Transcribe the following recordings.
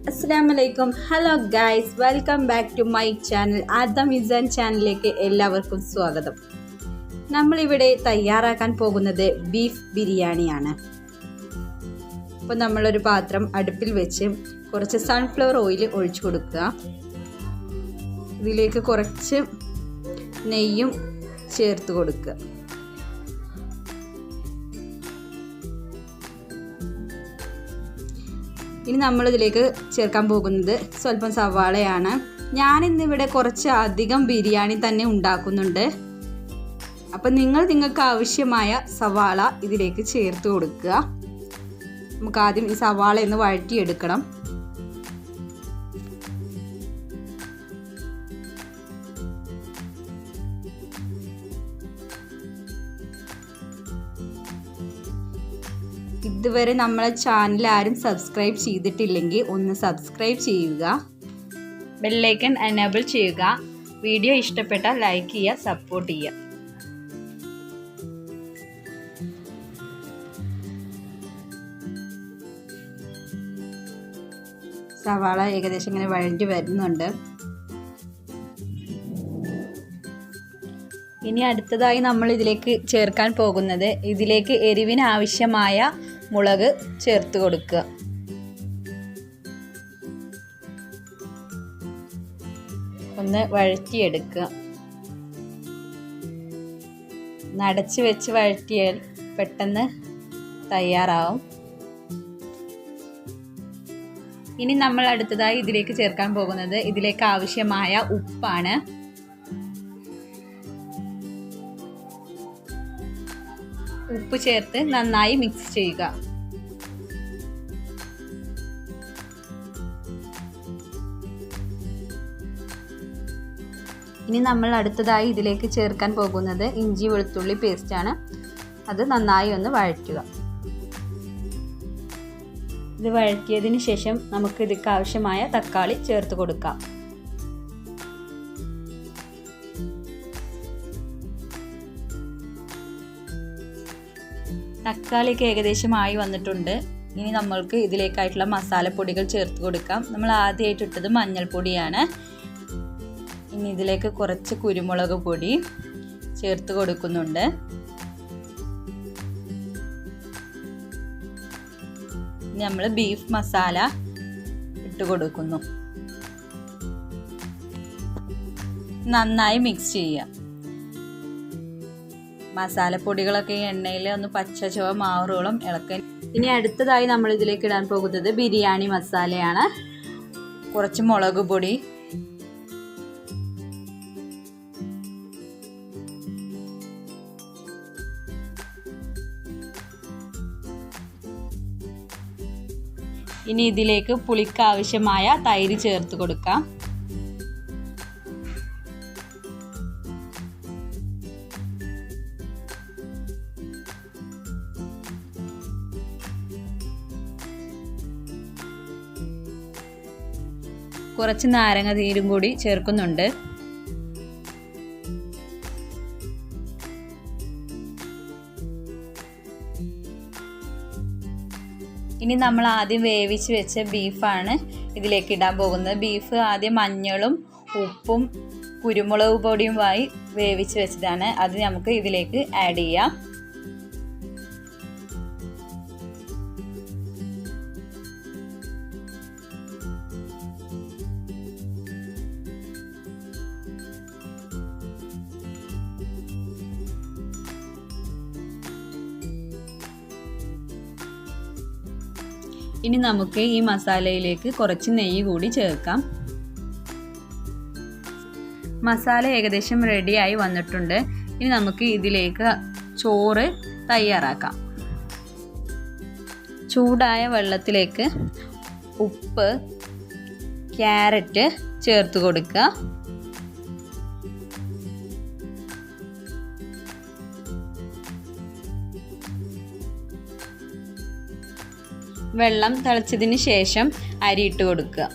അസ്സലാമലൈക്കും. Hello guys, welcome back to my channel. Adam Izan ചാനലിലേക്ക് എല്ലാവർക്കും സ്വാഗതം. നമ്മളിവിടെ തയ്യാറാക്കാൻ പോകുന്നത് ബീഫ് ബിരിയാണിയാണ്. അപ്പോൾ നമ്മളൊരു പാത്രം അടുപ്പിൽ വെച്ച് കുറച്ച് സൺഫ്ലവർ ഓയിൽ ഒഴിച്ചു കൊടുക്കുക. ഇതിലേക്ക് കുറച്ച് നെയ്യും ചേർത്ത് കൊടുക്കുക. ഇനി നമ്മളിതിലേക്ക് ചേർക്കാൻ പോകുന്നത് സ്വല്പം സവാളയാണ്. ഞാനിന്നിവിടെ കുറച്ച് അധികം ബിരിയാണി തന്നെ ഉണ്ടാക്കുന്നുണ്ട്. അപ്പം നിങ്ങൾക്ക് ആവശ്യമായ സവാള ഇതിലേക്ക് ചേർത്ത് കൊടുക്കുക. നമുക്ക് ആദ്യം ഈ സവാള ഒന്ന് വഴറ്റിയെടുക്കണം. ഇതുവരെ നമ്മളെ ചാനൽ ആരും സബ്സ്ക്രൈബ് ചെയ്തിട്ടില്ലെങ്കിൽ ഒന്ന് സബ്സ്ക്രൈബ് ചെയ്യുക, ബെല്ലൈക്കൺ എനേബിൾ ചെയ്യുക. വീഡിയോ ഇഷ്ടപ്പെട്ടാൽ ലൈക്ക് ചെയ്യുക, സപ്പോർട്ട് ചെയ്യുക. സവാള ഏകദേശം ഇങ്ങനെ വഴണ്ടി വരുന്നുണ്ട്. ഇനി അടുത്തതായി നമ്മൾ ഇതിലേക്ക് ചേർക്കാൻ പോകുന്നത്, ഇതിലേക്ക് എരിവിന് ആവശ്യമായ മുളക് ചേർത്ത് കൊടുക്കുക. ഒന്ന് വഴറ്റിയെടുക്കുക. അടച്ച് വെച്ച് വഴറ്റിയാൽ പെട്ടെന്ന് തയ്യാറാവും. ഇനി നമ്മൾ അടുത്തതായി ഇതിലേക്ക് ചേർക്കാൻ പോകുന്നത്, ഇതിലേക്ക് ആവശ്യമായ ഉപ്പാണ്. ഉപ്പ് ചേർത്ത് നന്നായി മിക്സ് ചെയ്യുക. ഇനി നമ്മൾ അടുത്തതായി ഇതിലേക്ക് ചേർക്കാൻ പോകുന്നത് ഇഞ്ചി വെളുത്തുള്ളി പേസ്റ്റാണ്. അത് നന്നായി ഒന്ന് വഴറ്റുക. ഇത് വഴറ്റിയതിന് ശേഷം നമുക്ക് ഇതിലേക്ക് ആവശ്യമായ തക്കാളി ചേർത്ത് കൊടുക്കാം. തക്കാളിക്ക് ഏകദേശമായി വന്നിട്ടുണ്ട്. ഇനി നമ്മൾക്ക് ഇതിലേക്കായിട്ടുള്ള മസാലപ്പൊടികൾ ചേർത്ത് കൊടുക്കാം. നമ്മൾ ആദ്യമായിട്ട് ഇട്ടത് മഞ്ഞൾപ്പൊടിയാണ്. ഇനി ഇതിലേക്ക് കുറച്ച് കുരുമുളക് പൊടി ചേർത്ത് കൊടുക്കുന്നുണ്ട്. ഇനി നമ്മൾ ബീഫ് മസാല ഇട്ട് കൊടുക്കുന്നു. നന്നായി മിക്സ് ചെയ്യുക. മസാലപ്പൊടികളൊക്കെ എണ്ണയിൽ ഒന്ന് പച്ച ചുവ മാറുകളും ഇളക്കാൻ. ഇനി അടുത്തതായി നമ്മൾ ഇതിലേക്ക് ഇടാൻ പോകുന്നത് ബിരിയാണി മസാലയാണ്. കുറച്ച് മുളക് പൊടി, ഇനി ഇതിലേക്ക് പുളിക്ക് ആവശ്യമായ തൈര് ചേർത്ത് കൊടുക്കാം. കുറച്ച് നാരങ്ങ നീരും കൂടി ചേർക്കുന്നുണ്ട്. ഇനി നമ്മൾ ആദ്യം വേവിച്ച് വെച്ച ബീഫാണ് ഇതിലേക്ക് ഇടാൻ പോകുന്നത്. ബീഫ് ആദ്യം മഞ്ഞളും ഉപ്പും കുരുമുളക് പൊടിയുമായി വേവിച്ച് വെച്ചതാണ്. അത് നമുക്ക് ഇതിലേക്ക് ആഡ് ചെയ്യാം. ഇനി നമുക്ക് ഈ മസാലയിലേക്ക് കുറച്ച് നെയ്യ് കൂടി ചേർക്കാം. മസാല ഏകദേശം റെഡിയായി വന്നിട്ടുണ്ട്. ഇനി നമുക്ക് ഇതിലേക്ക് ചോറ് തയ്യാറാക്കാം. ചൂടായ വെള്ളത്തിലേക്ക് ഉപ്പ്, ക്യാരറ്റ് ചേർത്ത് കൊടുക്കുക. വെള്ളം തിളച്ചതിന് ശേഷം അരി ഇട്ട് കൊടുക്കുക.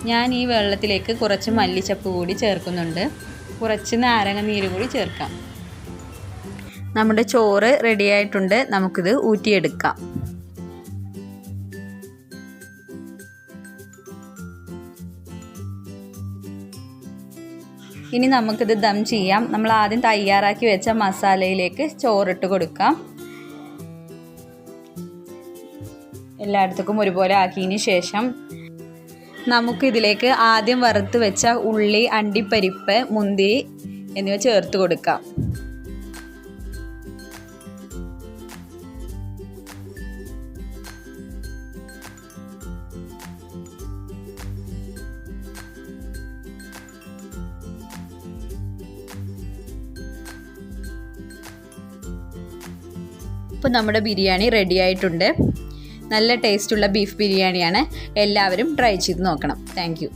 ഞാൻ ഈ വെള്ളത്തിലേക്ക് കുറച്ച് മല്ലിച്ചപ്പ് കൂടി ചേർക്കുന്നുണ്ട്. കുറച്ച് നാരങ്ങ നീര് കൂടി ചേർക്കാം. നമ്മുടെ ചോറ് റെഡിയായിട്ടുണ്ട്. നമുക്കിത് ഊറ്റിയെടുക്കാം. ഇനി നമുക്കിത് ദം ചെയ്യാം. നമ്മൾ ആദ്യം തയ്യാറാക്കി വെച്ച മസാലയിലേക്ക് ചോറിട്ട് കൊടുക്കാം. എല്ലായിടത്തേക്കും ഒരുപോലെ ആക്കിയതിന് ശേഷം നമുക്കിതിലേക്ക് ആദ്യം വറുത്ത് വെച്ച ഉള്ളി, അണ്ടിപ്പരിപ്പ്, മുന്തിരി എന്നിവ ചേർത്ത് കൊടുക്കാം. ഇപ്പോൾ നമ്മുടെ ബിരിയാണി റെഡി ആയിട്ടുണ്ട്. നല്ല ടേസ്റ്റുള്ള ബീഫ് ബിരിയാണിയാണ്. എല്ലാവരും ട്രൈ ചെയ്ത് നോക്കണം. Thank you.